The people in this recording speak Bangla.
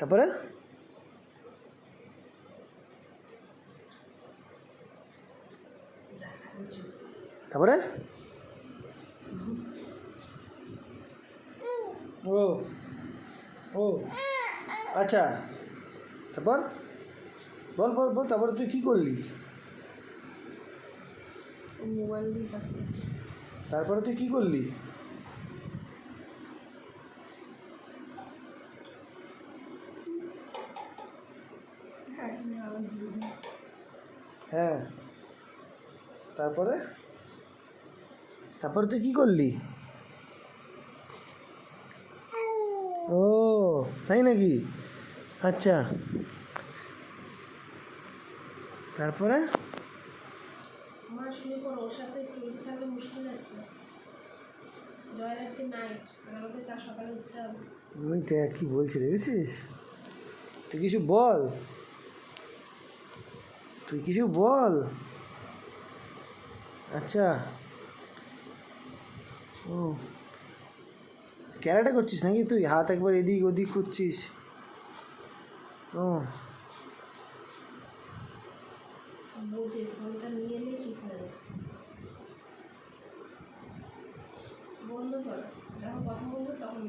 তারপরে তারপরে ও ও আচ্ছা, তারপর বল বল বল, তারপরে তুই কী করলি? মোবাইল দিয়ে তারপরে তুই কী করলি? হ্যাঁ, তারপরে তারপরে তুই কী করলি? ও তাই নাকি? আচ্ছা, তারপরে আমার শুয়ে পড়ো, ওর সাথে চলতে থাকলে মুশকিল আছে। জয়ের আজকে নাইট, আর আমাদের কাল সকালে উঠতে হবে। ওই দেখ কী বলছি, দেখেছিস? তুই কিছু বল, তুই কিছু বল। আচ্ছা, ও ক্যারাটে করছিস নাকি তুই? হাত একবার এদিক ওদিক করছিস? ও বোঝে, ফোনটা নিয়ে এলেই চুপ হয়ে যাবে। বন্ধ করো, যখন কথা বলবো তখন